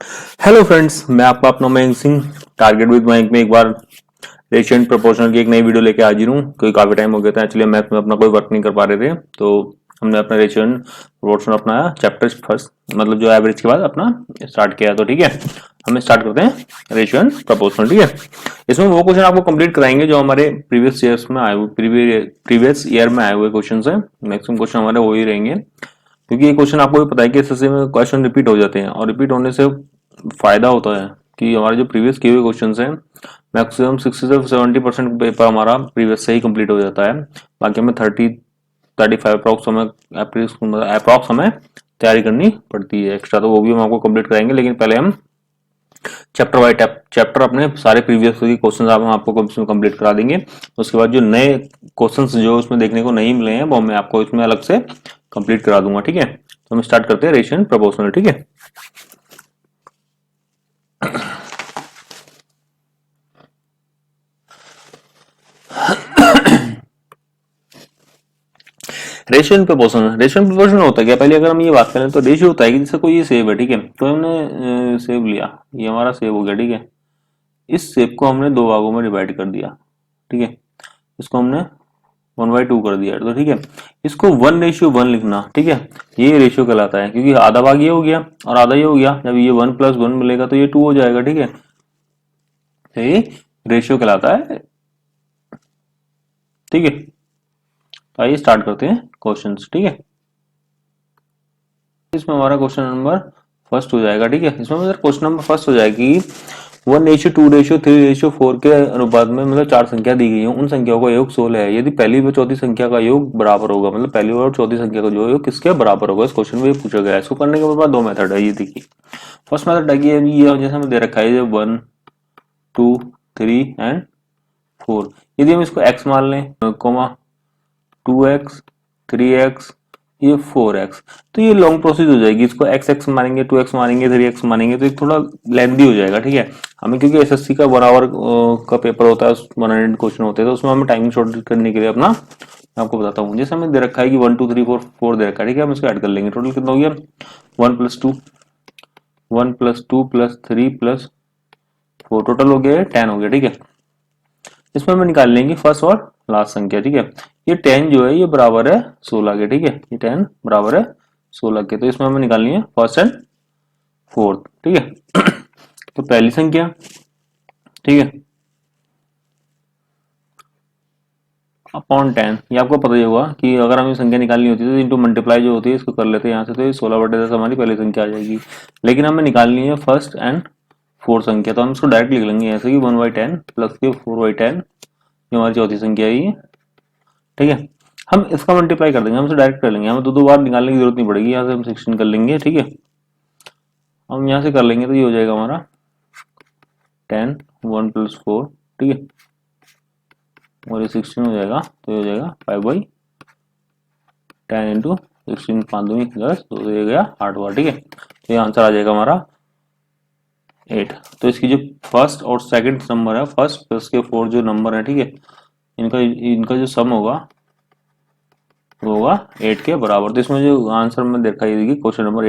Hello friends, मैं आपका अपना मयंक सिंह टारगेट विद मयंक में एक बार रेशियो एंड प्रोपोर्शनल की एक नई वीडियो लेके हाजिर हूँ। क्योंकि काफी टाइम हो गया था, एक्चुअली मैथ में अपना कोई वर्क नहीं कर पा रहे थे, तो हमने अपना रेशियो एंड प्रोपोर्शनल अपना चैप्टर फर्स्ट मतलब जो एवरेज के बाद अपना स्टार्ट किया। तो ठीक है, हमें स्टार्ट करते हैं रेशियो एंड प्रोपोर्शनल। ठीक है, इसमें वो क्वेश्चन आपको कंप्लीट कराएंगे जो हमारे प्रीवियस ईयर्स में आए हुए प्रीवियस ईयर में आए हुए क्वेश्चन है। मैक्सिमम क्वेश्चन हमारे वो ही रहेंगे, क्योंकि ये क्वेश्चन आपको भी पता है कि एसएससी में क्वेश्चन रिपीट हो जाते हैं, और रिपीट होने से फायदा होता है कि हमारे जो प्रीवियस किए हुए क्वेश्चन हैं मैक्सिमम 60 से 70% पेपर हमारा प्रीवियस से ही कंप्लीट हो जाता है। बाकी हमें 30-35 अप्रॉक्स हमें तैयारी करनी पड़ती है एक्स्ट्रा, तो वो भी हम आपको कंप्लीट कराएंगे। लेकिन पहले हम चैप्टर बाय चैप्टर अपने सारे प्रीवियस के क्वेश्चन हम आपको कंप्लीट करा देंगे। उसके बाद जो नए क्वेश्चंस जो उसमें देखने को नहीं मिले हैं वो मैं आपको इसमें अलग से कंप्लीट करा दूंगा। ठीक है, तो हम स्टार्ट करते हैं रेशियो एंड प्रोपोर्शनल। ठीक है, रेशियो एंड प्रोपोर्शनल होता है क्या? पहले अगर हम ये बात करें तो रेशियो होता है कि जैसे कोई ये सेब है, ठीक है, तो हमने सेब लिया, ये हमारा सेब हो गया। ठीक है, इस सेब को हमने दो भागों में डिवाइड कर दिया। ठीक है, इसको हमने 1/2 कर दिया। तो ठीक है, इसको 1:1 लिखना। ठीक है, ये रेशियो कहलाता है, क्योंकि आधा भाग ये हो गया और आधा ये हो गया। जब ये 1+1 मिलेगा तो ये 2 हो जाएगा। ठीक है, तो ये रेशियो कहलाता है। ठीक है, तो आइए स्टार्ट करते हैं क्वेश्चंस। ठीक है, इसमें हमारा क्वेश्चन नंबर फर्स्ट हो जाएगा। ठीक है, इसमें मतलब क्वेश्चन नंबर फर्स्ट हो जाएगी 1:2:3:4 के अनुपात में मतलब चार संख्या दी गई है, उन संख्याओं का योग 16 है। यदि पहली व चौथी संख्या का योग बराबर होगा, मतलब पहली और चौथी संख्या का जो योग किसके बराबर होगा, इस क्वेश्चन में ये पूछा गया है। इसको करने के बाद दो मेथड है। ये देखिए, फर्स्ट मेथड है कि ये जैसे हमें दे रखा है 1, 2, 3 एंड 4। यदि हम इसको x मान लें, कोमा 2x, 3x, ये 4x, तो ये लॉन्ग प्रोसेस हो जाएगी। इसको x मानेंगे, 2x मानेंगे, 3x मानेंगे, तो ये थोड़ा लेंदी हो जाएगा। ठीक है, हमें क्योंकि एसएससी का 1 आवर का पेपर होता है, 100 क्वेश्चन होते हैं, तो उसमें हमें टाइमिंग शॉर्ट करने के लिए अपना मैं आपको बताता हूँ। जैसे हमें दे रखा है कि 1 2 3 4 4 दे रखा है। ठीक है, हम इसको ऐड कर लेंगे। टोटल कितना हो गया? 1+2, 1+2+3+4, टोटल हो गया 10 हो गया। ठीक है, इसमें हमें निकाल लेंगे फर्स्ट और लास्ट संख्या। ठीक है, ये 10 जो है ये बराबर है 16 के। ठीक है, ये 10 बराबर है 16 के, तो इसमें हमें निकालनी है फर्स्ट एंड फोर्थ। ठीक है, तो पहली संख्या, ठीक है, अपॉन 10, ये आपको पता ही होगा कि अगर हमें संख्या निकालनी होती है तो इंटू मल्टीप्लाई जो होती है इसको कर लेते हैं यहाँ से, तो ये 16/10 हमारी पहली संख्या आ जाएगी। लेकिन हमें निकालनी है फर्स्ट एंड फोर्थ संख्या, तो हम इसको डायरेक्ट लिख लेंगे ऐसे कि 1/10 प्लस के 4/10, ये हमारी चौथी संख्या है। ठीक है, हम इसका मल्टीप्लाई कर देंगे, हम इसे डायरेक्ट कर लेंगे, हमें दो दो बार निकालने की जरूरत नहीं पड़ेगी। यहाँ से हम 16 कर लेंगे। ठीक है, हम यहाँ से कर लेंगे तो ये हो जाएगा हमारा 10, 1+4। ठीक है, और ये 16 हो जाएगा, तो ये हो जाएगा 5/10 इंटू 16, 5 दूनी 10, तो ये गया 8 बार। ठीक है, तो ये आंसर आ जाएगा हमारा 8। तो इसकी जो फर्स्ट और सेकंड नंबर है, फर्स्ट प्लस के 4 जो नंबर है, ठीक है, इनका इनका जो सम होगा वो होगा 8 के बराबर। तो इसमें जो आंसर में देखा ये देखिए, क्वेश्चन नंबर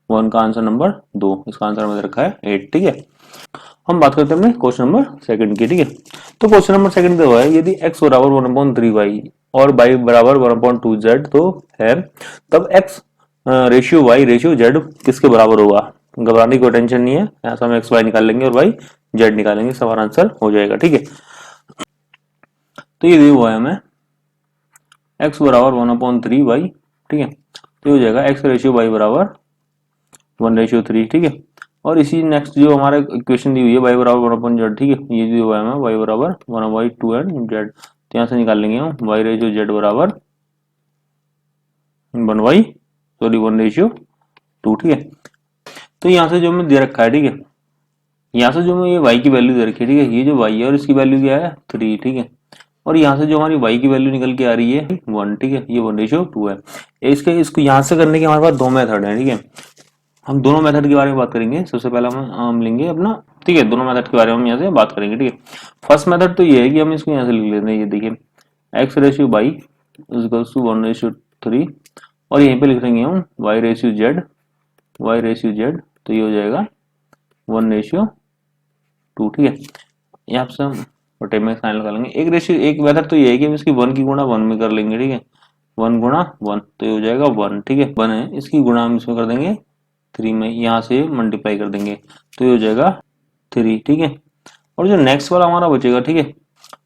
1 का आंसर नंबर 2, इसका आंसर में रखा है 8। ठीक है, हम बात करते हैं अपने क्वेश्चन नंबर सेकंड की। ठीक है, तो क्वेश्चन नंबर सेकंड क्या हुआ है, यदि x बराबर 1/3y और y बराबर 1/2z तो है, तब x ratio y ratio z किसके बराबर होगा? घबराने की कोई टेंशन नहीं है, यहाँ से हम x y निकाल लेंगे और y z निकालेंगे, सवाल आंसर हो जाएगा। ठीक है, तो ये दिया हुआ है हमें x बराबर 1/3y। ठीक है, तो हो जाएगा x रेशियो y बराबर 1:3। ठीक है, और इसी नेक्स्ट जो हमारा इक्वेशन दी हुई है y बराबर 1/z। ठीक है, ये जो है हमें y बराबर 1/2 एंड z, तो यहाँ से निकाल लेंगे हम y रेशियो z बराबर 1/2। ठीक है, तो यहाँ से जो हमें दे रखा है, ठीक है, यहाँ से जो हमें ये y की वैल्यू दे रखी है, ठीक है, ये जो y है और इसकी वैल्यू क्या है 3। ठीक है, और यहाँ से जो हमारी y की वैल्यू निकल के आ रही है 1। ठीक है, ये 1:2 है। इसको यहाँ से करने के हमारे पास दो मेथड है। ठीक है, हम दोनों मेथड के बारे में बात करेंगे। सबसे पहला हम लेंगे अपना, ठीक है, दोनों मेथड के बारे में हम यहाँ से बात करेंगे। ठीक है, फर्स्ट मेथड तो ये है कि हम इसको यहाँ से लिख लेते हैं, ये देखिए x ratio y equals to 1:3, और यहीं पे लिख देंगे हम y ratio z Y ratio Z, तो ये हो जाएगा 1:2, ठीक है। यहाँ से हम बटे में साइन लगा लेंगे। एक रेशियो, एक मेथड तो ये है कि हम इसकी 1 की गुणा 1 में कर लेंगे, ठीक है। 1 गुणा 1 तो ये हो जाएगा 1, ठीक है। 1 है, इसकी गुणा हम इसमें कर देंगे 3 में, यहाँ से मल्टीप्लाई कर देंगे तो ये हो जाएगा 3, ठीक है। और जो नेक्स्ट वाला हमारा बचेगा, ठीक है,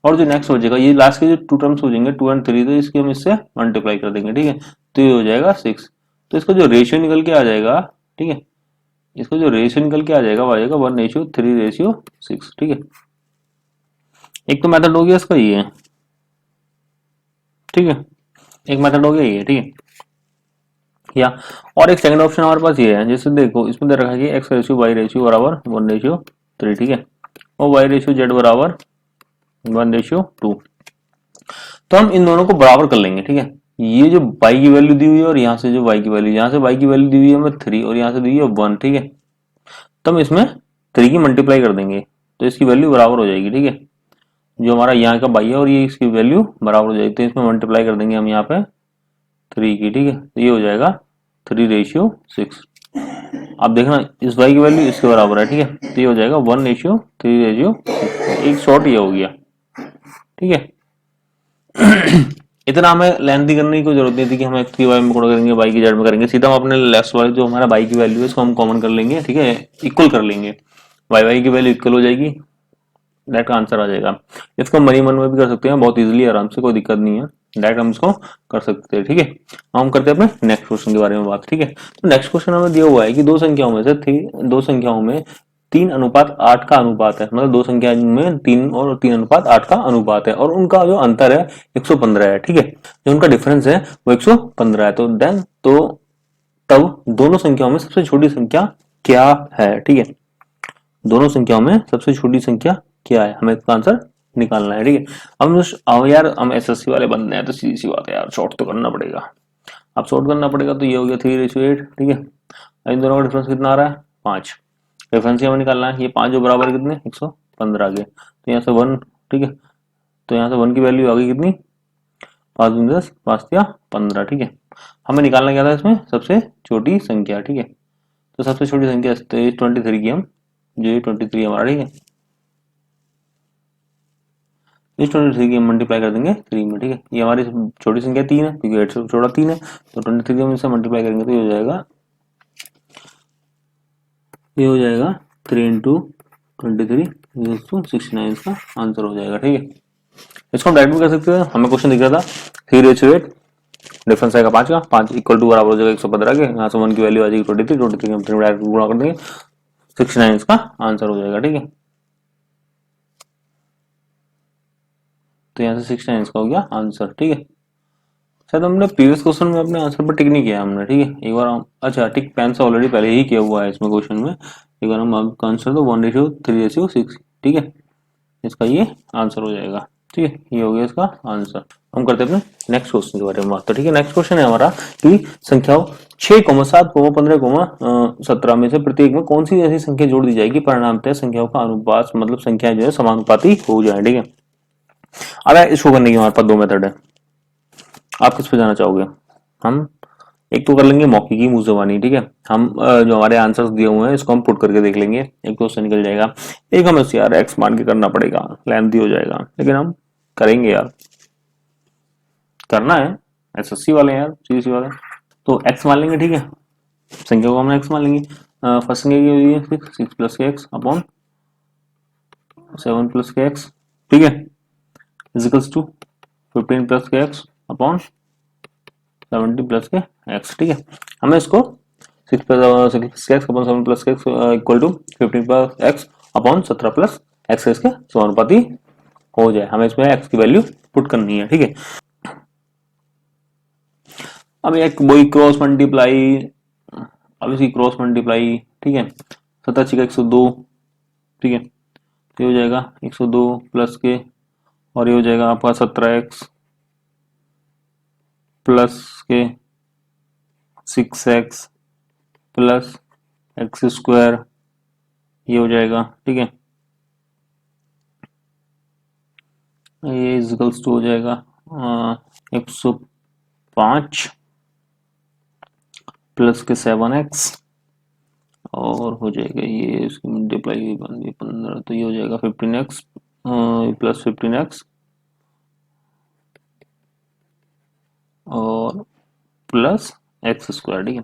और जो नेक्स्ट बचेगा ये लास्ट के जो 2 टर्म्स हो जाएंगे 2 और 3, तो इसकी हम इससे मल्टीप्लाई कर देंगे, ठीक है। तो ये हो जाएगा 6। तो इसका जो रेशियो निकल के आ जाएगा, ठीक है, इसका जो रेशियो निकल के आ जाएगा वो आ जाएगा 1:3:6, ठीक है। एक तो मेथड हो गया इसका ये, ठीक है, एक मेथड हो गया ये, ठीक है। या और एक सेकंड ऑप्शन हमारे पास ये है, जैसे देखो इसमें दे रखा है कि एक्स रेशियो वाई रेशियो बराबर 1:3, ठीक है, और वाई रेशियो जेड बराबर 1:2। तो हम इन दोनों को बराबर कर लेंगे, ठीक है। ये जो y की वैल्यू दी हुई है और यहाँ से जो y की वैल्यू, यहाँ से y की वैल्यू दी हुई है हमें 3 और यहाँ से दी हुई है 1, ठीक है। तो हम इसमें 3 की मल्टीप्लाई कर देंगे तो इसकी वैल्यू बराबर हो जाएगी, ठीक है। जो हमारा यहाँ का y है और ये इसकी वैल्यू बराबर हो जाएगी, तो इसमें मल्टीप्लाई कर देंगे हम यहाँ पे 3 की, ठीक है। तो ये हो जाएगा 3:6। अब देखना इस y की वैल्यू इसके बराबर है, ठीक है। तो ये हो जाएगा 1:3:6। एक शॉर्ट ये हो गया, ठीक है। इतना हमें लेंथी करने की कोई जरूरत नहीं थी कि हम एक्स की वाई में गुणा करेंगे वाई की जेड में करेंगे। सीधा हम अपने लेफ्ट वाले जो हमारा वाई की वैल्यू है इसको हम कॉमन कर लेंगे, ठीक है, इक्वल कर लेंगे, वाई की वैल्यू इक्वल हो जाएगी, डायरेक्ट आंसर आ जाएगा। इसको हम मनी मन में भी कर सकते हैं बहुत इजीली, आराम से, कोई दिक्कत नहीं है, डायरेक्ट हम इसको कर सकते हैं, ठीक है। हम करते हैं अपने नेक्स्ट क्वेश्चन के बारे में बात, ठीक है। तो नेक्स्ट क्वेश्चन हमें दिया हुआ है कि दो संख्याओं में से दो संख्याओं में 3:8 का अनुपात है, मतलब दो संख्या में 3 और 3:8 का अनुपात है और उनका जो अंतर है 115 है, ठीक है। जो उनका डिफरेंस है वो 115 है। तो देन तो तब दोनों संख्याओं में सबसे छोटी संख्या क्या है, ठीक है। दोनों संख्याओं में सबसे छोटी संख्या क्या है, हमें इसका आंसर निकालना है, ठीक है। अब यार हम एसएससी वाले बंदे हैं तो सीधी सी बात है यार, शॉर्ट तो करना पड़ेगा। अब शॉर्ट करना पड़ेगा तो ये हो गया 3:8, ठीक है। इन दोनों का डिफरेंस कितना आ रहा है 5। रेफरेंस हमें निकालना है, ये 5 जो बराबर कितने 115 के, तो यहाँ से 1, ठीक है। तो यहाँ से 1 की वैल्यू आ गई कितनी 5 दूनी 10, 5 या 15, ठीक है। हमें निकालना क्या था इसमें सबसे छोटी संख्या, ठीक है। तो सबसे छोटी संख्या 23 की हम, जो ये 23 हमारा, ठीक है, इस 23 की हम मल्टीप्लाई कर देंगे 3 में, ठीक है। ये हमारी छोटी संख्या 3 है क्योंकि 8 से छोटा 3 है, तो 23 की हम इससे मल्टीप्लाई करेंगे तो ये हो जाएगा 3 इंटू 23 इसका आंसर हो जाएगा, ठीक है। इसको हम डायरेक्ट भी कर सकते हैं, हमें क्वेश्चन दिख रहा था 3:8, डिफरेंस आएगा 5 का, 5 इक्वल टू बराबर हो जाएगा 115 के, यहाँ से 1 की वैल्यू आ जाएगी 23 हम 3 डायरेक्ट गुणा कर देंगे, 69 इसका आंसर हो जाएगा, ठीक है। तो यहाँ से 69 इसका हो गया आंसर, ठीक है। शायद हमने प्रीवियस क्वेश्चन में अपने आंसर पर टिक नहीं किया हमने, ठीक है। एक बार हम, अच्छा टिक पेन से ऑलरेडी पहले ही किया हुआ है इसमें क्वेश्चन में। एक बार हम आपका आंसर तो 1:3:6, ठीक है, इसका ये आंसर हो जाएगा, ठीक है। ये हो गया इसका आंसर। हम करते हैं अपने नेक्स्ट क्वेश्चन के बारे में बात, तो ठीक है। नेक्स्ट क्वेश्चन है हमारा कि संख्याओं 6, 7, 15, 17 में से प्रत्येक में कौन सी ऐसी संख्या जोड़ दी जाएगी परिणामतः संख्याओं का अनुपात, मतलब संख्या जो है समानुपाती हो जाए, ठीक है। अब इसको करने की हमारे पास दो मेथड है, आप किस पे जाना चाहोगे। हम एक तो कर लेंगे मौके की मुंह जबानी, ठीक है। हम जो हमारे आंसर्स दिए हुए हैं इसको हम पुट करके देख लेंगे, एक क्वेश्चन निकल जाएगा। एक हमें यार एक्स मान के करना पड़ेगा, लेंथी हो जाएगा, लेकिन हम करेंगे यार, करना है, एसएससी वाले यार, सीएससी वाले। तो एक्स मान लेंगे, ठीक है, संख्या को हमने एक्स मान लेंगे। फर्स्ट संख्या की हुई है 6 plus K X upon 7 plus K X, ठीक है, equals to 15 plus K X upon 70 plus K X, ठीक है। हमें इसको 6 plus X upon 7 plus X equal to 15 plus X upon 17 plus X इसके समानुपाती हो जाए, हमें इसमें एक्स की वैल्यू पुट करनी है, ठीक है। अब एक वही क्रॉस मल्टीप्लाई, अब इसकी क्रॉस मल्टीप्लाई, ठीक है, 87 का 102, ठीक है, तो हो जाएगा 102 प्लस के, और ये हो जाएगा आपका 17x प्लस के 6x प्लस एक्स स्क्वायर, ये हो जाएगा, ठीक है। ये इक्वल्स टू हो जाएगा 105 प्लस के 7x और हो जाएगा ये इसकी मल्टीप्लाई 15, तो ये हो जाएगा 15x प्लस 15x और प्लस एक्स स्क्वायर। ठीक है,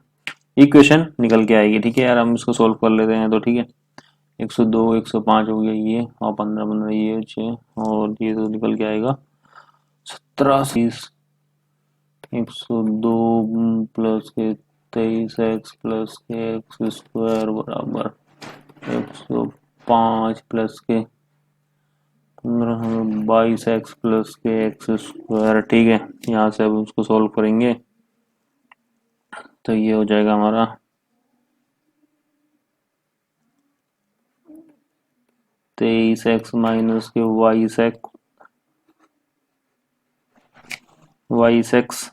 इक्वेशन निकल के आएगी। ठीक है यार, हम इसको सोल्व कर लेते हैं। तो ठीक है, 102 105 हो गया ये, और 15 15 ये 6, और ये तो निकल के आएगा 17 102 प्लस के 23x plus K x square बराबर 105 प्लस के 15 22x plus K x square. ठीक है, यहाँ से अब उसको सॉल्व करेंगे तो ये हो जाएगा हमारा 23x माइनस के वाई एक्स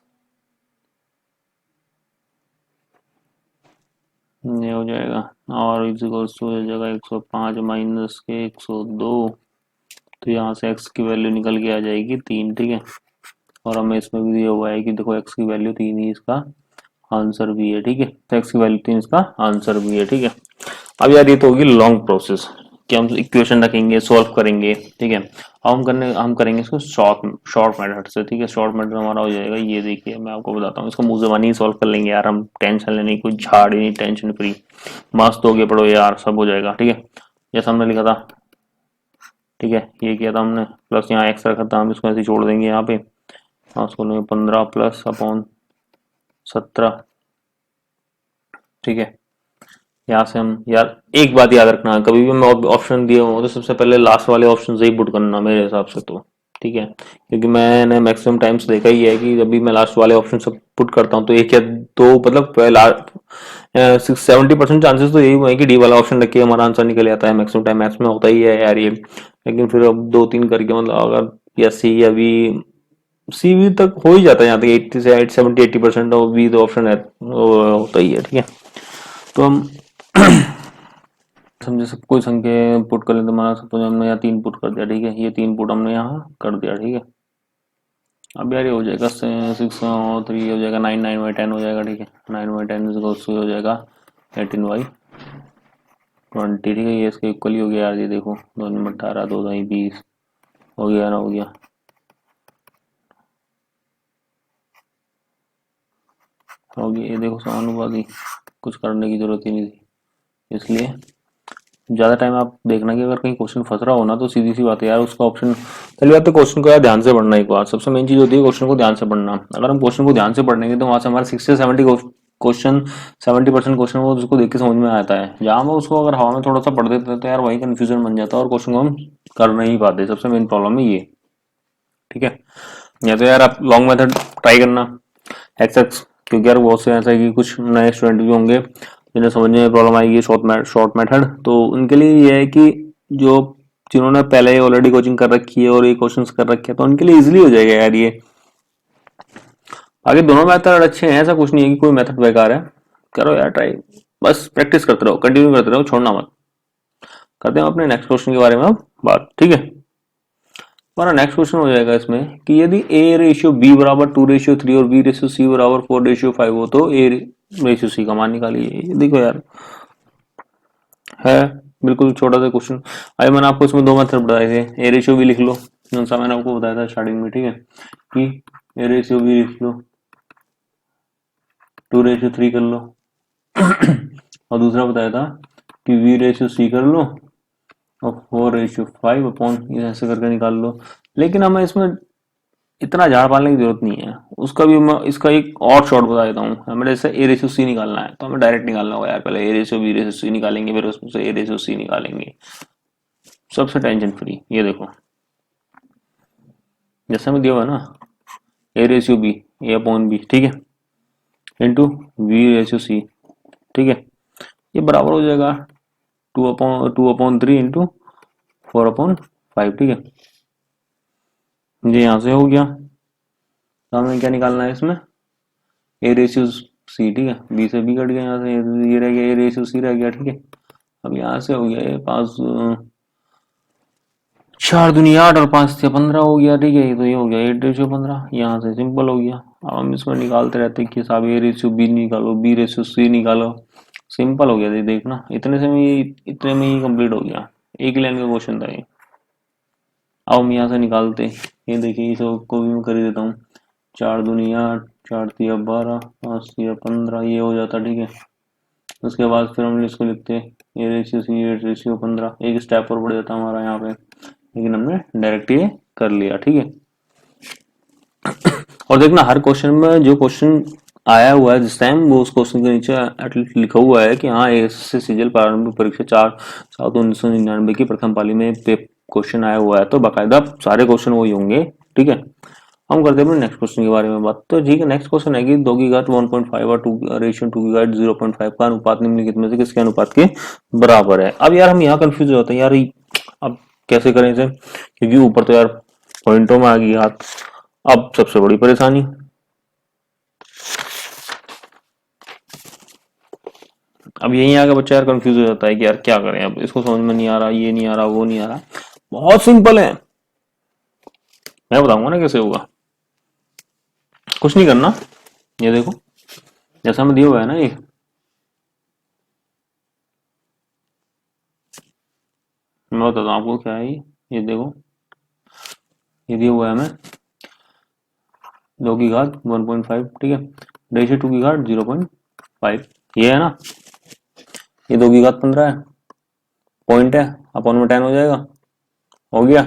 ये हो जाएगा, और इक्वल्स टू हो जाएगा 105 माइनस के 102। तो यहाँ से x की वैल्यू निकल के आ जाएगी 3। ठीक है, और हमें इसमें भी दिया हुआ है कि देखो x की वैल्यू 3 ही इसका आंसर भी है। ठीक है, तो x की वैल्यू 3 इसका आंसर भी है। ठीक है, अब यार ये तो होगी लॉन्ग प्रोसेस कि हम इक्वेशन रखेंगे, सॉल्व करेंगे। ठीक है, अब हम करेंगे इसको शॉर्ट मेथड से। ठीक है, शॉर्ट मेथड हमारा हो जाएगा ये, देखिए मैं आपको बताता हूँ, इसको मुंह ज़बानी ही सॉल्व कर लेंगे यार हम, टेंशन लेने की कोई झाड़ ही नहीं, टेंशन फ्री, मस्त हो गया, पढ़ो यार, सब हो जाएगा। ठीक है, जैसा हमने लिखा था। ठीक है, ये किया था हमने, प्लस यहाँ एक्स रखा था, हम इसको ऐसे छोड़ देंगे यहाँ पे, और उसको 15 प्लस अपॉन 17। ठीक है, यहाँ से हम यार एक बात याद रखना, कभी भी मैं ऑप्शन दिए हो तो सबसे पहले लास्ट वाले ऑप्शन से ही पुट करना मेरे हिसाब से। तो ठीक है, क्योंकि मैंने मैक्सिमम टाइम्स देखा ही है कि जब भी मैं लास्ट वाले ऑप्शन से पुट करता हूँ तो एक या दो, मतलब 70% चांसेस तो यही हुए हैं कि डी वाला ऑप्शन रख के हमारा आंसर निकल आता है। मैक्सिमम टाइम मैथ्स में होता ही है यार ये, लेकिन फिर अब 2-3 करके, मतलब अगर या सी या बी, सी बी तक हो ही जाता है यहाँ तक, 80 से 70-80% और बी तो ऑप्शन है, होता ही है। ठीक है, तो हम समझे सब कोई संख्या पुट कर लेते, हमारा सपोज हमने यहाँ 3 पुट कर दिया। ठीक है, ये 3 पुट हमने यहाँ कर दिया। ठीक है, अब यार ये हो जाएगा 6 और 3 हो जाएगा 9, 9/10 हो जाएगा। ठीक है, 9/10 हो जाएगा 18/20। ठीक है, ये इसके इक्वल ही हो गया यार, ये देखो 2 नंबर 18, 2 2 20 हो गया ना, हो गया। ये देखो समानुपाती, कुछ करने की जरूरत ही नहीं थी। इसलिए ज़्यादा टाइम आप देखना कि अगर कहीं क्वेश्चन फंस रहा हो ना, तो सीधी सी बात है यार, उसका ऑप्शन, पहली बात तो क्वेश्चन को यार ध्यान से पढ़ना। एक बात सबसे मेन चीज़ होती है क्वेश्चन को ध्यान से पढ़ना। अगर हम क्वेश्चन को ध्यान से पढ़ेंगे तो वहाँ से हमारे 60 से 70% क्वेश्चन वो उसको देख के समझ में आता है। जहाँ हम उसको अगर हवा में थोड़ा सा पढ़ देते हैं तो यार वही कन्फ्यूजन बन जाता है और क्वेश्चन को हम कर नहीं पाते। सबसे मेन प्रॉब्लम है ये। ठीक है, या तो यार आप लॉन्ग मेथड ट्राई करना एक्स, क्योंकि यार बहुत से ऐसा है कि कुछ नए स्टूडेंट भी होंगे जिन्हें समझने में प्रॉब्लम आएगी शॉर्ट मेथड, तो उनके लिए ये है कि जो जिन्होंने पहले ऑलरेडी कोचिंग कर रखी है और ये क्वेश्चंस कर रखे हैं तो उनके लिए इजीली हो जाएगा यार ये। आगे दोनों मेथड अच्छे हैं, ऐसा कुछ नहीं है कि कोई मेथड बेकार है। करो यार ट्राई, बस प्रैक्टिस करते रहो, कंटिन्यू करते रहो, छोड़ना मत। करते हैं अपने नेक्स्ट क्वेश्चन के बारे में अब बात। ठीक है, हमारा नेक्स्ट क्वेश्चन हो जाएगा इसमें कि यदि a रेशियो b बराबर 2:3 और b रेशियो c बराबर 4:5 हो तो a रेशियो c का मान निकालिए। देखो यार है बिल्कुल छोटा सा क्वेश्चन। अभी मैंने आपको इसमें 2 मेथड बताए थे, ए रेशियो भी लिख लो, कौन सा मैंने आपको बताया था स्टार्टिंग में। ठीक है, कि ए रेशियो भी लिख लो, 2:3 कर लो और दूसरा बताया था कि v रेशियो c कर लो और 4:5 अपॉन ऐसे करके निकाल लो। लेकिन हमें इसमें इतना झाड़ पालने की जरूरत नहीं है, उसका भी मैं इसका एक और शॉर्ट बता देता हूँ। हमें जैसे ए रेशियो सी निकालना है तो हमें डायरेक्ट निकालना होगा यार, पहले A ratio B ratio C निकालेंगे, फिर उसमें से ए रेशियो सी निकालेंगे, सबसे टेंशन फ्री। ये देखो जैसे हमें दिया हुआ है ना, A ratio B, A upon B, ठीक है, इंटू वी रेशियो सी। ठीक है, ये बराबर हो जाएगा 2/3 इंटू 4/5। ठीक है, ये यहाँ से हो गया, तो हमें क्या निकालना है इसमें, ए रेशियो सी। ठीक है, बी से बी कट गया, यहाँ से ये रह गया, ए रेशियो सी रह गया। ठीक है, अब यहाँ से हो गया ये 5 4 दूनी 8 और 5 से 15 हो गया। ठीक है, तो ये हो गया 8:15, यहाँ से सिंपल हो गया। अब हम इसमें निकालते रहते हैं कि साहब ए रेशियो बी निकालो, बी रेशियो सी निकालो, सिंपल हो गया ये, देखना इतने में ही कंप्लीट हो गया, एक लाइन का क्वेश्चन था ये। अब हम यहाँ से निकालते, ये देखिए इसको भी मैं कर ही देता हूँ। 4 दूनी 8, 4 तिया 12, 5 तिया 15, ये हो जाता, ठीक है। उसके बाद फिर हम इसको लिखते, ये रेशियो सी 8/15, एक स्टेप और बढ़ जाता हमारा यहाँ पे, लेकिन हमने डायरेक्ट ये कर लिया, ठीक है। और देखना हर क्वेश्चन में जो क्वेश्चन आया हुआ है जिस टाइम, वो उस क्वेश्चन के नीचे एटलीस्ट लिखा हुआ है कि हाँ एसएससी सीजीएल प्रारंभिक परीक्षा 4/7/1999 की प्रथम पाली में क्वेश्चन आया हुआ है, तो बाकायदा सारे क्वेश्चन वही होंगे, ठीक है। हम करते हैं नेक्स्ट क्वेश्चन के बारे में बात। तो ठीक है, नेक्स्ट क्वेश्चन है कि 2 की घात 1.5 और 2 की घात 0.5 का अनुपात निम्नलिखित में से किसके अनुपात के बराबर है। अब यार हम यहाँ कंफ्यूज हो जाते हैं यार, अब कैसे करें इसे, क्योंकि ऊपर तो यार पॉइंटों में आ गई घात। अब सबसे बड़ी परेशानी, अब यहीं आके बच्चा यार कंफ्यूज हो जाता है कि यार क्या करें, अब इसको समझ में नहीं आ रहा, ये नहीं आ रहा, वो नहीं आ रहा। बहुत सिंपल है, मैं बताऊंगा ना कैसे होगा। कुछ नहीं करना, ये देखो जैसा हमें दिया हुआ है ना, ये मैं बताता हूँ आपको क्या है ये देखो, ये दिया हुआ है हमें 2 की घात 1.5, ठीक है, रेशियो 2 की घात 0.5, ये है ना, ये 2 की घात 15 है, पॉइंट है, अपॉन में 10 हो जाएगा, हो गया,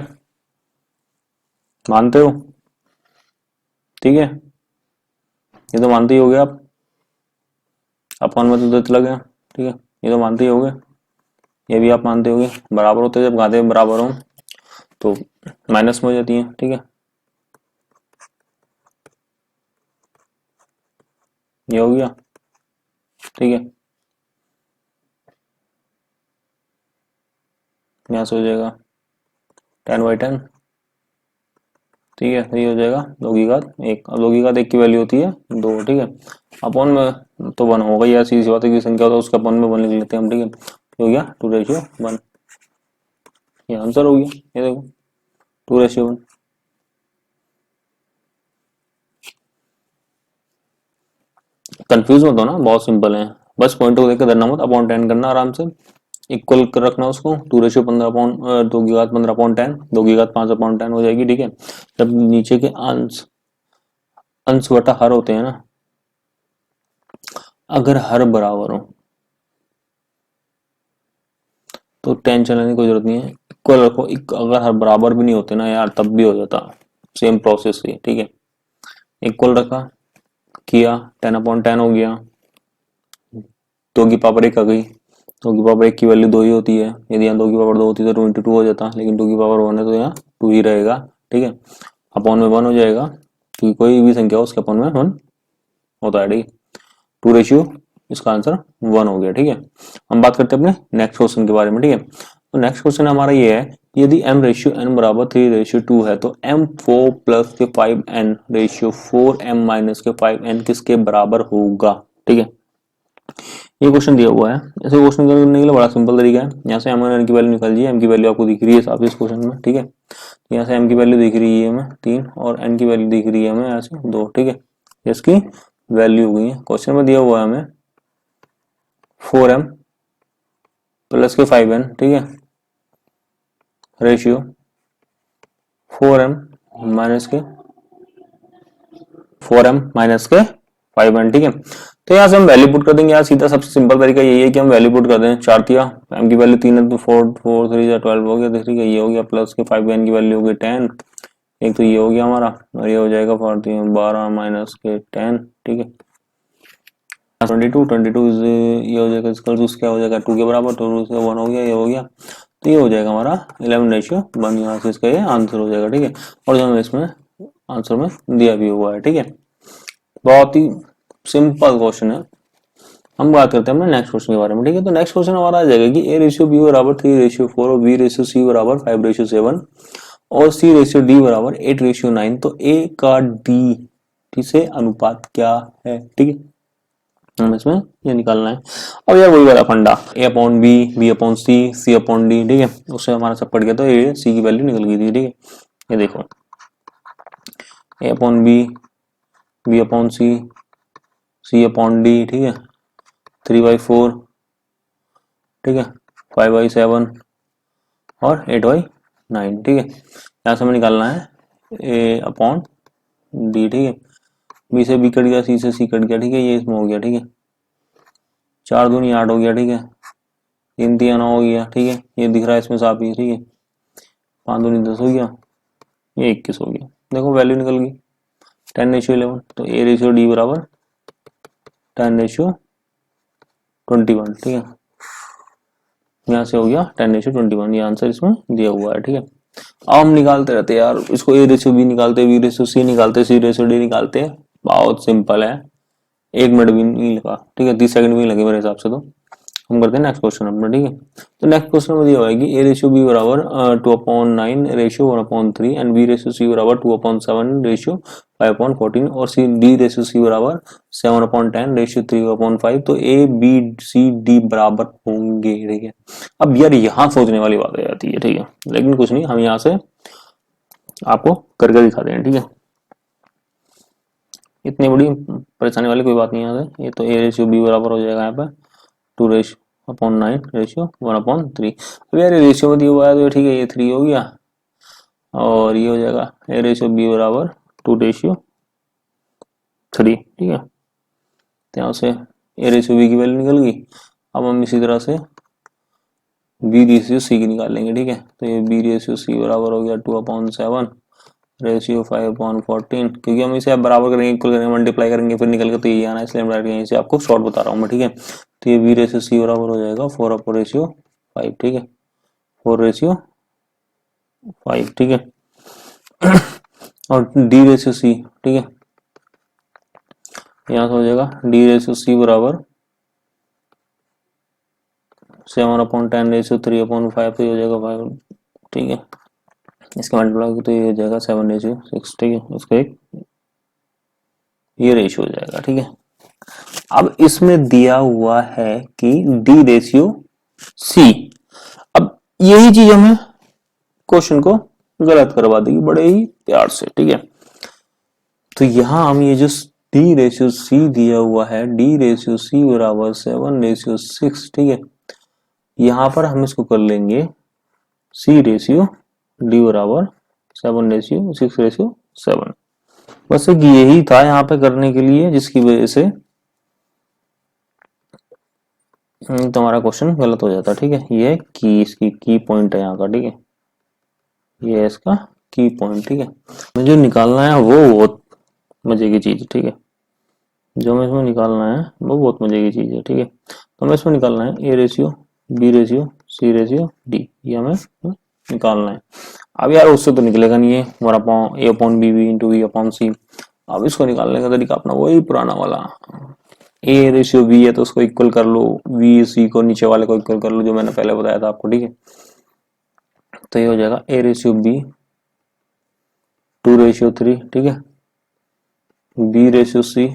मानते हो, ठीक है, ये तो मानते ही हो गए आप, अपॉन में तो देते लगे, ठीक है, ये तो मानते ही हो गए, ये भी आप मानते होगे, बराबर होते हैं जब घाते बराबर हो तो माइनस में हो जाती है, ठीक है, ये हो गया, ठीक है, यहाँ से हो जाएगा 10/10, ठीक है, तो ये हो जाएगा 2 की घात 1, अब 2 की घात 1 की वैल्यू होती है 2, ठीक है, अपॉन में तो 1 होगा, या सीधी सी बात है की संख्या होता है उसका अपॉन में 1 लिख लेते हैं हम, ठीक है, हो गया 2/1, ये आंसर हो गया, ये देखो 2/1। कंफ्यूज मत हो ना, बहुत सिंपल है, बस पॉइंट को देख के डरना मत, अपॉन 10 करना आराम से, इक्वल कर रखना उसको, 2/15 अपॉन 2 की घात 15 अपॉन 10, 2 की घात 5 अपॉन 10 हो जाएगी, ठीक है। जब नीचे के अंश अंश बटा हर होते हैं ना, अगर हर बराबर हो तो टेंशन लेने की कोई जरूरत नहीं है, इक्वल रखो, अगर हर बराबर भी नहीं होते ना यार तब भी हो जाता, सेम प्रोसेस ही, ठीक है, इक्वल रखा, किया, 10/10 हो गया, 2 की पावर 1 आ गई, 2 की पावर 1 की वैल्यू 2 ही होती है, यदि यहाँ 2 की पावर 2 होती तो 2 × 2 हो जाता, लेकिन 2 की पावर 1 है तो यहाँ 2 ही रहेगा, ठीक है, अपॉन में 1 हो जाएगा, क्योंकि कोई भी संख्या हो उसके अपॉन में 1 होता है, ठीक है, 2 इसका आंसर 1 हो गया, ठीक है। हम बात करते हैं अपने नेक्स्ट क्वेश्चन के बारे में, ठीक है, तो नेक्स्ट क्वेश्चन हमारा ये है, यदि m/n = 3/2 है तो m4 + के 5n रेशियो 4m - के 5n किसके बराबर होगा, ठीक है। ये क्वेश्चन दिया हुआ है, ऐसे क्वेश्चन करने के लिए बड़ा सिंपल तरीका है, यहाँ से m और n की वैल्यू निकाल लीजिए, m की वैल्यू आपको दिख रही है साफ इस क्वेश्चन में, ठीक है, यहाँ से m की वैल्यू दिख रही है हमें 3 और n की वैल्यू दिख रही है हमें यहाँ से 2, ठीक है, इसकी वैल्यू हो गई है, क्वेश्चन में दिया हुआ है हमें 4m + के 5n, ठीक है, रेशियो 4m - के 5n, ठीक है, तो यहाँ से हम वैल्यू पुट कर देंगे यार, सीधा सबसे सिंपल तरीका यही है कि हम वैल्यू पुट कर दें, 4 तिया m की वैल्यू 3 है तो 4 4 3 12 हो गया, ठीक है, ये हो गया, प्लस के 5n की वैल्यू हो गई 10, एक तो ये हो गया हमारा, और ये हो जाएगा 12 - के 10, ठीक है, 22 ये हो जाएगा, इसका क्या हो जाएगा 2 के बराबर, तो 1 हो गया, ये हो गया, तो ये हो जाएगा हमारा 11/1, यहाँ से इसका ये आंसर हो जाएगा, ठीक है, और जो हमें इसमें आंसर में दिया भी हुआ है, ठीक है, बहुत ही सिंपल क्वेश्चन है। हम बात करते हैं अपने नेक्स्ट क्वेश्चन के बारे में, ठीक है, तो नेक्स्ट क्वेश्चन हमारा आ जाएगा कि a/b = 3/4 और b/c = 5/7 और c/d = 8/9, तो a का d से अनुपात क्या है, ठीक है, हम इसमें ये निकालना है। अब यार वही वाला फंडा, a/b, b/c, c/d, ठीक है, उससे हमारा सब पड़ गया, तो a c की वैल्यू निकल गई थी, ठीक है, ये देखो a/b, b/c, c/d, ठीक है, 3/4 ठीक है, 5/7 और 8/9, ठीक है। यहाँ से हमें निकालना है A/D, ठीक है। बी से बी कट गया, सी से सी कट गया, ठीक है, ये इसमें हो गया, ठीक है। 4 दूनी 8 हो गया, ठीक है। 3 3 9 हो गया, ठीक है, ये दिख रहा है इसमें साफ ही, ठीक है। 5 दूनी 10 हो गया, ये 21 हो गया। देखो वैल्यू निकल गई 10:11। तो A/D बराबर 10:21, ठीक है। यहाँ से हो गया 10:21, ये आंसर इसमें दिया हुआ है, ठीक है। अब हम निकालते रहते हैं यार इसको, A/B निकालते, B/C निकालते, C/D निकालते, बहुत सिंपल है, 1 मिनट भी नहीं लगा, ठीक है, 30 सेकंड भी नहीं लगे मेरे हिसाब से। तो हम करते हैं नेक्स्ट क्वेश्चन अपना, ठीक है। तो नेक्स्ट क्वेश्चन में दिया हुआ है कि A/B बराबर 2/9 रेशियो 1/3 एंड B/C बराबर 2/7 रेशियो 5/14 और D/C बराबर 7/10 रेशियो 3/5। तो A B C D बराबर होंगे, ठीक है। अब यार यहाँ सोचने वाली बात आ जाती है, ठीक है, लेकिन कुछ नहीं, हम यहाँ से आपको करके दिखा दें, ठीक है। इतनी बड़ी परेशानी वाली कोई बात नहीं है यहाँ से। ये तो A/B बराबर हो जाएगा यहाँ पे 2/9 रेशियो 1/3। अब यार रेशियो में दिया हुआ है तो ठीक है, ये 3 हो गया और ये हो जाएगा A/B बराबर 2/3, ठीक है। तो यहाँ से A/B की वैल्यू निकल गई। अब हम इसी तरह से B/C की निकाल लेंगे, ठीक है। तो ये B/C बराबर हो गया 2/7 रेशियो 5/14, क्योंकि हम इसे अब बराबर करेंगे, इक्वल करेंगे, मल्टीप्लाई करेंगे, फिर निकल के तो ये आना है, इसलिए हम डायरेक्ट यहीं से आपको शॉर्ट बता रहा हूँ मैं, ठीक है। तो ये B/C बराबर हो जाएगा 4/5, ठीक है, 4/5, ठीक है। और D/C, ठीक है, यहाँ से हो जाएगा D/C बराबर 7/10 रेशियो 3/5, तो ये हो जाएगा 5, ठीक है। इसका मल्टीप्लाई तो ये हो जाएगा 7/6, ठीक है। इसका एक ये रेशियो हो जाएगा, ठीक है। अब इसमें दिया हुआ है कि D/C। अब यही चीज हमें क्वेश्चन को गलत करवा देगी बड़े ही प्यार से, ठीक है। तो यहां हम ये जो D/C दिया हुआ है, D/C बराबर 7/6, ठीक है। यहां पर हम इसको कर लेंगे C/D बराबर 7/6/7। बस एक यही था यहाँ पे करने के लिए, जिसकी वजह से तुम्हारा क्वेश्चन गलत हो जाता, ठीक है। ये की इसकी की पॉइंट है यहाँ का, ठीक है, ये है इसका की पॉइंट, ठीक है। मुझे निकालना है वो बहुत मजे की चीज, ठीक है। जो हमें इसमें निकालना है वो बहुत मजे की चीज है, ठीक है। तो हमें इसमें निकालना है A/B/C/D, ये हमें निकालना है। अब यार उससे तो निकलेगा नहीं, है A/B/B/V/C। अब इसको निकालने का तरीका अपना वही पुराना वाला, A/B है तो उसको इक्वल कर लो, V/C को नीचे वाले को इक्वल कर लो, जो मैंने पहले बताया था आपको, ठीक है। तो ये हो जाएगा A/B 2/3, ठीक है, B/C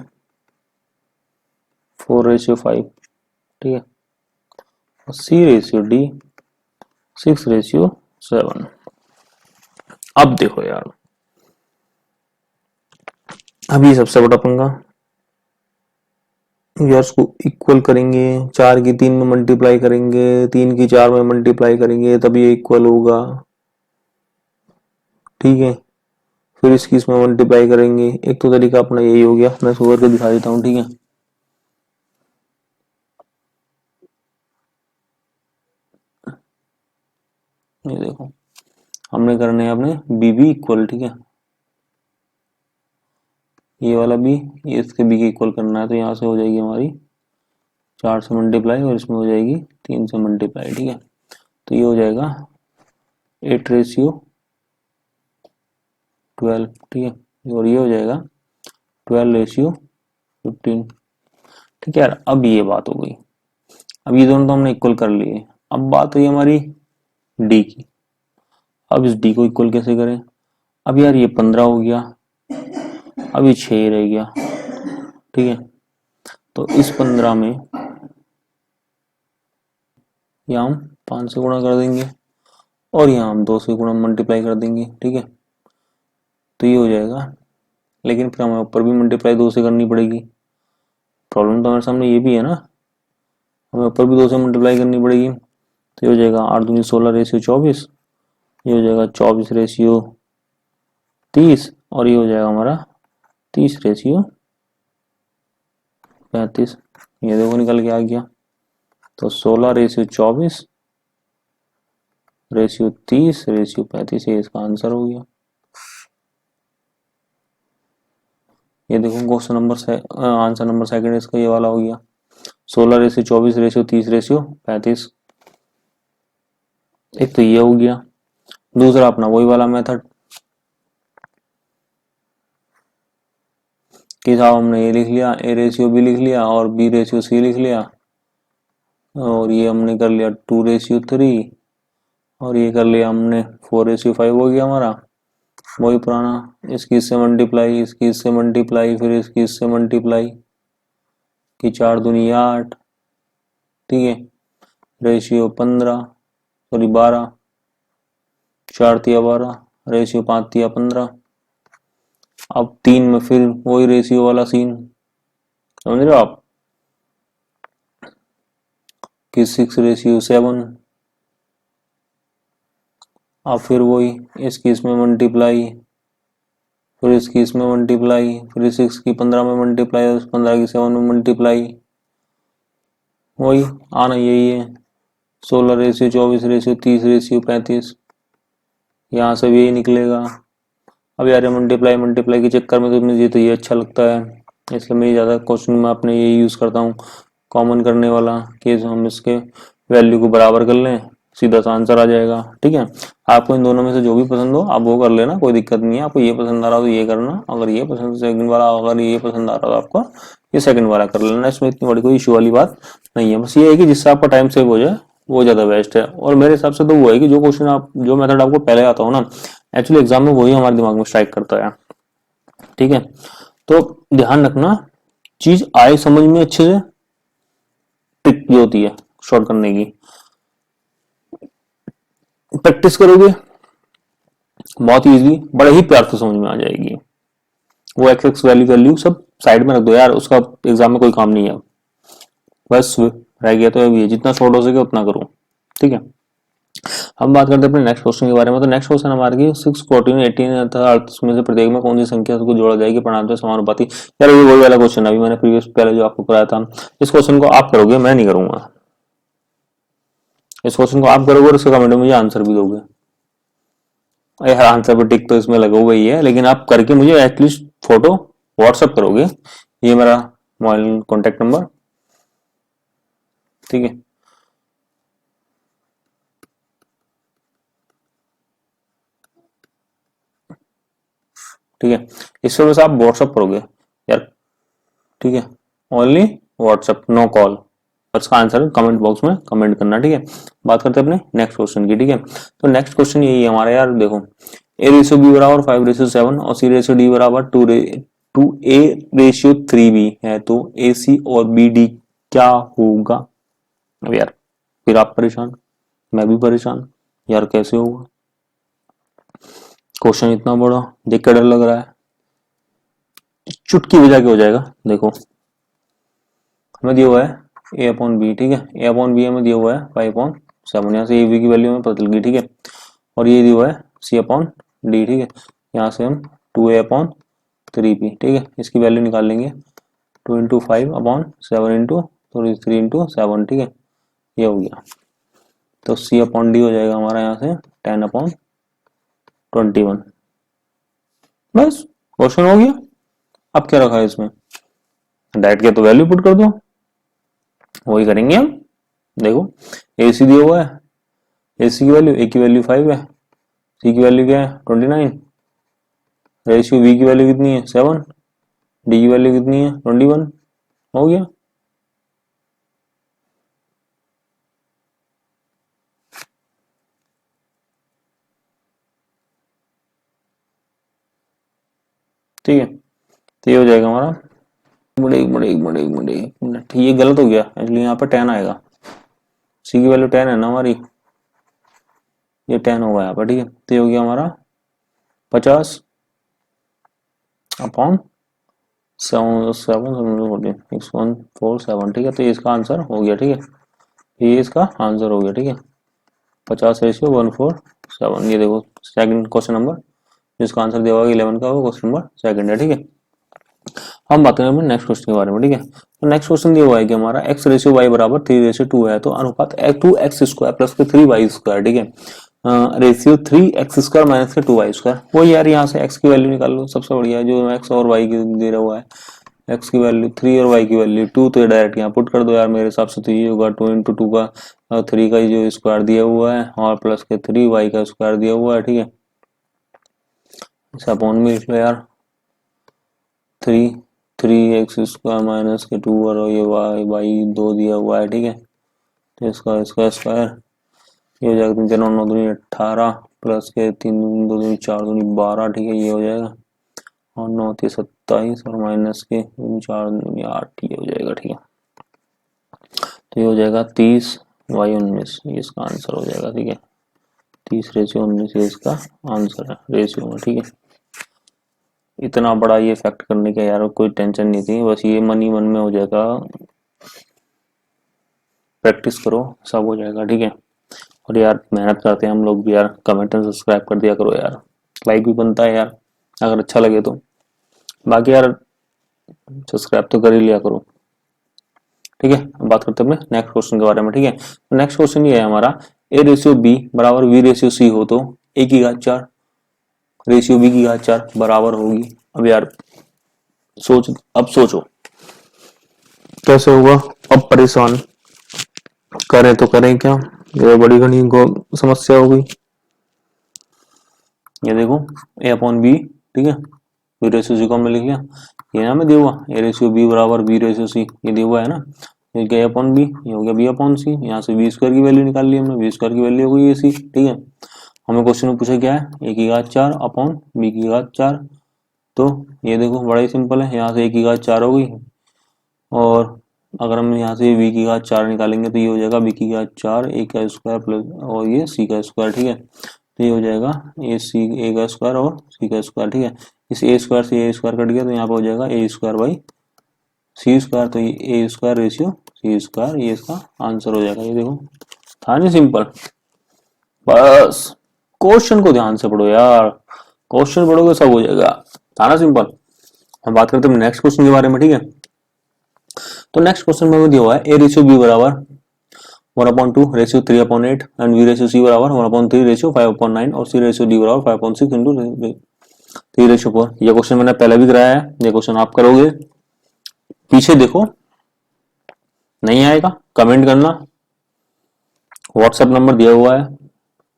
4/5, ठीक है, और C/D 6/7। अब देखो यार, अभी सबसे बड़ा पंगा यार, इसको इक्वल करेंगे, 4 की 3 में मल्टीप्लाई करेंगे, 3 की 4 में मल्टीप्लाई करेंगे, तब ये इक्वल होगा, ठीक है। फिर इसकी इसमें मल्टीप्लाई करेंगे। एक तो तरीका अपना यही हो गया, मैं इसको करके दिखा देता हूँ, ठीक है। ये देखो, हमने करने हैं अपने BB इक्वल, ठीक है, ये वाला B, ये इसके B के इक्वल करना है। तो यहाँ से हो जाएगी हमारी 4 से मल्टीप्लाई और इसमें हो जाएगी 3 से मल्टीप्लाई, ठीक है। तो ये हो जाएगा 8/12, ठीक है, और ये हो जाएगा 12/15, ठीक है यार। अब ये बात हो गई, अब ये दोनों तो हमने इक्वल कर लिए। अब बात हुई हमारी D की। अब इस D को इक्वल कैसे करें? अब यार ये 15 हो गया, अब ये 6 रह गया, ठीक है। तो इस 15 में यहाँ हम 5 से गुणा कर देंगे और यहाँ हम 2 से गुणा मल्टीप्लाई कर देंगे, ठीक है। तो ये हो जाएगा, लेकिन फिर हमें ऊपर भी मल्टीप्लाई 2 से करनी पड़ेगी। प्रॉब्लम तो हमारे सामने ये भी है ना, हमें ऊपर भी 2 से मल्टीप्लाई करनी पड़ेगी। तो ये हो जाएगा 8 दूनी 16 रेशियो 24, ये हो जाएगा 24 रेशियो 30 और ये हो जाएगा हमारा 30 रेशियो 35। ये देखो निकल के आ गया। तो 16 रेशियो 24 रेशियो 30 रेशियो 35 ये इसका आंसर हो गया। ये देखो क्वेश्चन नंबर से आंसर नंबर सेकंड इसका ये वाला हो गया। 16 रेशियो 24 रेशियो 30 रेशियो 35। एक तो ये हो गया। दूसरा अपना वही वाला मेथड कि साहब हमने ये लिख लिया, ए रेशियो बी लिख लिया और बी रेशियो सी लिख लिया, और ये हमने कर लिया 2 रेशियो 3 और ये कर लिया हमने 4 रेशियो 5 हो गया हमारा। वही पुराना, इसकी इससे मल्टीप्लाई, इसकी इससे मल्टीप्लाई, फिर इसकी इससे मल्टीप्लाई कि 4 दूनी 8, ठीक है, रेशियो 15 सॉरी 12, 4 तिया 12 रेशियो 5 तिया 15। अब 3 में फिर वही रेशियो वाला सीन, समझ रहे हो आप, कि 6 रेशियो 7। अब फिर वही इसकी इसमें मल्टीप्लाई, फिर इसकी इसमें मल्टीप्लाई, फिर 6 की 15 में मल्टीप्लाई, 15 की 7 में मल्टीप्लाई, वही आना यही है। 16 रेशियो 24 रेशियो 30 रेशियो 35, यहाँ से भी यही निकलेगा। अब यार मल्टीप्लाई मल्टीप्लाई के चक्कर में तो मुझे तो ये अच्छा लगता है, इसलिए मैं ज़्यादा क्वेश्चन में अपने ये यूज़ करता हूँ कॉमन करने वाला, कि हम इसके वैल्यू को बराबर कर लें, सीधा सा आंसर आ जाएगा। ठीक है, आपको इन दोनों में से जो भी पसंद हो आप वो कर लेना, कोई दिक्कत नहीं है। आपको ये पसंद आ रहा हो तो ये करना, अगर ये पसंद सेकंड वाला, अगर ये पसंद आ रहा हो तो आपको ये सेकंड वाला कर लेना। इसमें इतनी बड़ी कोई इशू वाली बात नहीं है, बस ये है कि जिससे आपका टाइम सेव हो जाए वो ज़्यादा बेस्ट है। और मेरे हिसाब से तो वो है कि जो क्वेश्चन आप, जो मेथड आपको पहले आता हो ना, एक्चुअली एग्जाम में वही हमारे दिमाग में स्ट्राइक करता है। ठीक है, तो ध्यान रखना, चीज आए समझ में अच्छे से, ट्रिक जो होती है शॉर्ट करने की, प्रैक्टिस करोगे बहुत इजीली बड़े ही प्यार से समझ में आ जाएगी। वो एक्स एक्स वैल्यू वैल्यू सब साइड में रख दो यार, उसका एग्जाम में कोई काम नहीं है। बस रह गया तो अब ये जितना शॉर्ट हो सके उतना करो। ठीक है, हम बात करते हैं अपने नेक्स्ट क्वेश्चन के बारे में। तो नेक्स्ट क्वेश्चन हमारे की 6, 14, 18 तथा 38 में से प्रत्येक में कौन सी संख्या को जोड़ा जाएगी परिणाम समानुपाती। यार ये वही वाला क्वेश्चन अभी मैंने प्रीवियस पहले जो आपको कराया था, इस क्वेश्चन को आप करोगे, मैं नहीं करूंगा। इस क्वेश्चन को आप करोगे और इसके कमेंट में मुझे आंसर भी दोगे। यार आंसर पर टिक तो इसमें लगा हुआ ही है, लेकिन आप करके मुझे एटलीस्ट फोटो व्हाट्सएप करोगे। ये मेरा मोबाइल कॉन्टेक्ट नंबर, ठीक है। ठीक है, इस पर बस आप व्हाट्सएप करोगे यार, ठीक है, ओनली व्हाट्सएप, नो कॉल। इसका आंसर कमेंट बॉक्स में कमेंट करना। ठीक है, बात करते हैं अपने नेक्स्ट क्वेश्चन की। ठीक है, तो नेक्स्ट क्वेश्चन यही है हमारा यार, देखो ए रेशियो बी बराबर 5:7 और सी रेशियो डी बराबर 2a/3b है, तो ए सी और बी डी क्या होगा। अब यार फिर आप परेशान, मैं भी परेशान, यार कैसे होगा क्वेश्चन इतना बड़ा, देख कर डर लग रहा है। चुटकी बजा के हो जाएगा। देखो हमें दिया हुआ है ए अपॉन बी, ठीक है, ए अपॉन बी हमें दिया हुआ है 5/7, यहाँ से ए बी की वैल्यू हमें पता चल गई। ठीक है, और ये दिया हुआ है सी अपॉन डी, ठीक है, यहाँ से हम 2a/3b, ठीक है, इसकी वैल्यू निकाल लेंगे 2 × 5/7 इंटू 3 × 7, ठीक है, ये हो गया। तो सी अपॉन डी हो जाएगा हमारा यहाँ से 10/21। बस क्वेश्चन हो गया। अब क्या रखा है इसमें, डायरेक्ट के तो वैल्यू पुट कर दो, वही करेंगे हम। देखो ए सी दिया हुआ है, ए सी की वैल्यू, ए की वैल्यू 5 है, सी की वैल्यू क्या है 29, रेशियो बी की वैल्यू कितनी है 7, डी की वैल्यू कितनी है 21, हो गया। ठीक है, तो ये हो जाएगा हमारा, मिनट, ये गलत हो गया इसलिए यहाँ पर 10 आएगा। सी की वैल्यू 10 है ना हमारी, ये 10 होगा यहाँ पर। ठीक है, तो ये हो गया हमारा 50/7 7 6 1 4 7, ठीक है, तो इसका आंसर हो गया। ठीक है, ये इसका आंसर हो गया। ठीक है, 50:147। ये देखो सेकंड क्वेश्चन नंबर, जिसका आंसर दिया होगा 11 का, वो क्वेश्चन नंबर सेकंड है। ठीक है, हम बात करें नेक्स्ट क्वेश्चन के बारे में। ठीक है, तो नेक्स्ट क्वेश्चन दिया हुआ है कि हमारा x/y बराबर 3:2 है, तो अनुपात 2x² प्लस के 3y²। ठीक है, रेशियो 3x² माइनस के 2y²। वो यार यहाँ से x की वैल्यू निकाल लो, सबसे बढ़िया जो x और y की दे रहा हुआ है, x की वैल्यू 3 और y की वैल्यू 2, तो ये डायरेक्ट यहाँ पुट कर दो यार। मेरे हिसाब से तो ये होगा 2 × 2 का 3 का जो स्क्वायर दिया हुआ है और प्लस के 3y का स्क्वायर दिया हुआ है। ठीक है, इसे अपॉन में लिख लो यार, 3x² माइनस के 2 और ये y 2 दिया हुआ है। ठीक है, तो इसका स्क्वायर ये हो जाएगा 3 × 9 = 18 प्लस के 3 × 2 = 4 × 12। ठीक है, ये हो जाएगा, और 9 × 27 और माइनस के 4 × 8 ये हो जाएगा। ठीक है, तो ये हो जाएगा 30 y 19, ये इसका आंसर हो जाएगा। ठीक है, 30:19 ये इसका आंसर है रेशियो में। ठीक है, इतना बड़ा ये फैक्ट करने का यार कोई टेंशन नहीं थी, बस ये मन ही मन में हो जाएगा, प्रैक्टिस करो सब हो जाएगा। ठीक है, और यार मेहनत करते हैं हम लोग भी यार, कमेंट एंड सब्सक्राइब कर दिया करो यार, लाइक भी बनता है यार अगर अच्छा लगे तो, बाकी यार सब्सक्राइब तो कर ही लिया करो। ठीक है, अब बात करते हैं अपने नेक्स्ट क्वेश्चन के बारे में। ठीक है, तो नेक्स्ट क्वेश्चन ये है हमारा, a/b बराबर b/c हो तो a की घात 4 रेशियो b की घात 4 बराबर होगी। अब यार सोचो कैसे होगा, अब परेशान करें तो करें क्या, ये बड़ी घनी समस्या हो गई। ये देखो a/b, ठीक है, b/c को हमने लिख लिया, ये ना में दिया हुआ a/b बराबर b/c, ये दिया हुआ है ना, ये क्या a/b, ये हो गया b/c, यहाँ से b² की वैल्यू निकाल ली हमने, b² की वैल्यू हो गई ac। ठीक है, हमें क्वेश्चन में पूछा क्या है, a की घात 4 अपॉन b की घात 4, तो ये देखो बड़ा ही सिंपल है, यहाँ से a की घात 4 हो गई, और अगर हम यहाँ से b की घात 4 निकालेंगे तो ये हो जाएगा b की घात 4 a का स्क्वायर प्लस और ये c का स्क्वायर। ठीक है, तो ये हो जाएगा a का स्क्वायर और c का स्क्वायर। ठीक है, इस a² से a² कट गया तो यहाँ पे हो जाएगा a²/c², तो ये a² रेशियो c², ये इसका आंसर हो जाएगा। ये देखो था नहीं सिंपल, बस क्वेश्चन को ध्यान से पढ़ो यार, क्वेश्चन पढ़ोगे सब हो जाएगा, था ना सिंपल। हम बात करते हैं नेक्स्ट क्वेश्चन के बारे में। ठीक है, तो नेक्स्ट क्वेश्चन में दिया हुआ है a/b बराबर 1/2 रेशियो 3/8 एंड b/c बराबर 1/3 रेशियो 5/9 और c/d बराबर 5/6 इंटू 3/4। ये क्वेश्चन मैंने पहले भी कराया है, ये क्वेश्चन आप करोगे, पीछे देखो, नहीं आएगा कमेंट करना, व्हाट्सएप नंबर दिया हुआ है,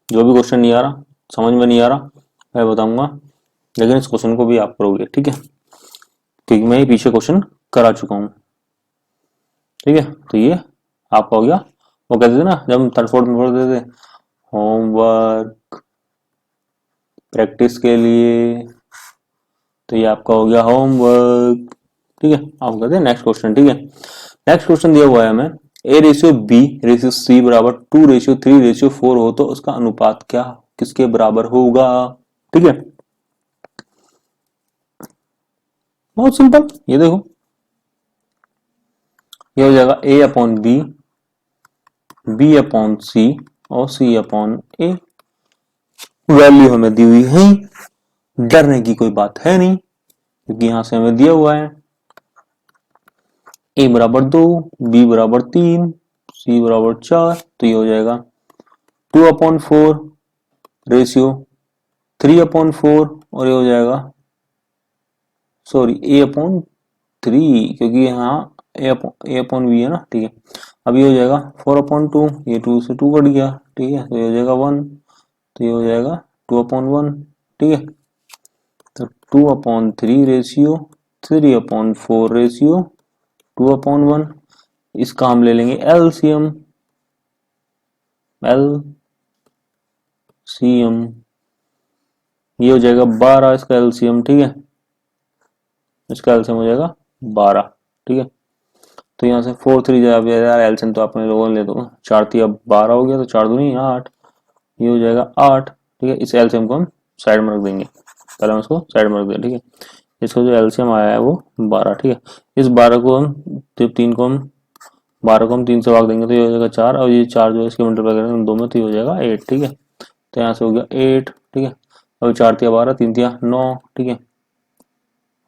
जो भी क्वेश्चन नहीं आ रहा, समझ में नहीं आ रहा, मैं बताऊंगा, लेकिन इस क्वेश्चन को भी आप करोगे। ठीक है, क्योंकि मैं पीछे क्वेश्चन करा चुका हूं। ठीक है, तो ये आपका हो गया, वो कहते थे ना जब हम थर्ड फोर्थ में पढ़ते थे, होमवर्क प्रैक्टिस के लिए, तो ये आपका हो गया होमवर्क। ठीक है, आप कहते हैं नेक्स्ट क्वेश्चन। ठीक है, नेक्स्ट क्वेश्चन दिया हुआ है हमें a/b/c बराबर 2:3:4 हो तो उसका अनुपात क्या किसके बराबर होगा। ठीक है, बहुत सिंपल, ये देखो ये हो जाएगा a/b, b/c और c/a। वैल्यू हमें दी हुई है, डरने की कोई बात है नहीं, क्योंकि यहां से हमें दिया हुआ है a बराबर 2, b बराबर 3, c बराबर 4, तो ये हो जाएगा 2/4 रेशियो 3/4 और ये हो जाएगा सॉरी a/3, क्योंकि यहाँ a/b है ना। ठीक है, अब ये हो जाएगा 4/2, ये 2 से 2 कट गया। ठीक है, तो ये हो जाएगा 1, तो ये हो जाएगा 2/1। ठीक है, तो 2/3 रेशियो 3/4 रेशियो 2/1, इसका हम ले लेंगे एलसीएम, ये हो जाएगा 12 इसका एलसीएम। ठीक है, इसका एलसीएम हो जाएगा 12। ठीक है, तो यहाँ से 4 3 जब यार एलसीएम तो आपने लोगों ने ले दो, 4 3 अब 12 हो गया, तो 4 दूनी 8, ये हो जाएगा 8। ठीक है, इस एलसीएम को हम साइड में रख देंगे, पहले हम इसको साइड में रख देंगे। ठीक है, इसको जो एलसीएम आया है वो 12। ठीक है, इस 12 को हम 3 को हम 12 को हम 3 से भाग देंगे तो ये हो जाएगा 4, और ये 4 जो है इसके मल्टीप्लाई करेंगे 2 में तो ये हो जाएगा 8। ठीक है, तो यहाँ से हो गया 8। ठीक है, अभी 4 तिया 12, 3 तिया 9। ठीक है,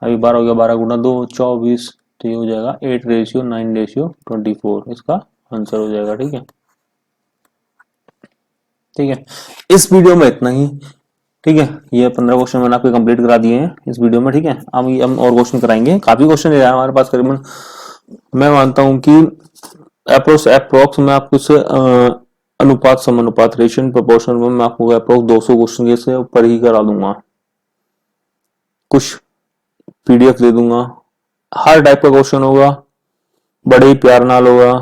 अभी 12 हो गया, 12 गुना 2 24, तो ये हो जाएगा 8:9:24 इसका आंसर हो जाएगा। ठीक है, ठीक है, इस वीडियो में इतना ही। ठीक है, ये 15 क्वेश्चन मैंने आपके कंप्लीट करा दिए हैं इस वीडियो में। ठीक है, हम और क्वेश्चन कराएंगे, काफी क्वेश्चन है हमारे पास करीबन। मैं मानता हूं कि अप्रोक्स में आपको से अनुपात समानुपात रेशियो प्रोपोर्शन में मैं आपको अप्रोक्स 200 क्वेश्चन से ऊपर ही करा दूंगा। कुछ पीडीएफ दे दूंगा, हर टाइप का क्वेश्चन होगा, बड़े ही प्यार नाल होगा।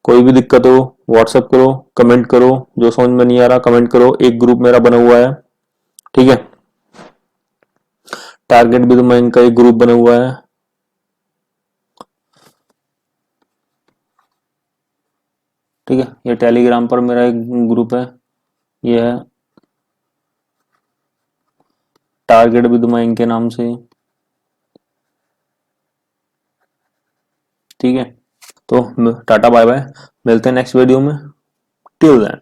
कोई भी दिक्कत हो व्हाट्सएप करो, कमेंट करो, जो समझ में नहीं आ रहा कमेंट करो। एक ग्रुप मेरा बना हुआ है। ठीक है, टारगेट विद माइंड का एक ग्रुप बना हुआ है। ठीक है, ये टेलीग्राम पर मेरा एक ग्रुप है, ये है टारगेट विद माइंड के नाम से। ठीक है, तो टाटा बाय बाय, मिलते हैं नेक्स्ट वीडियो में। Till then.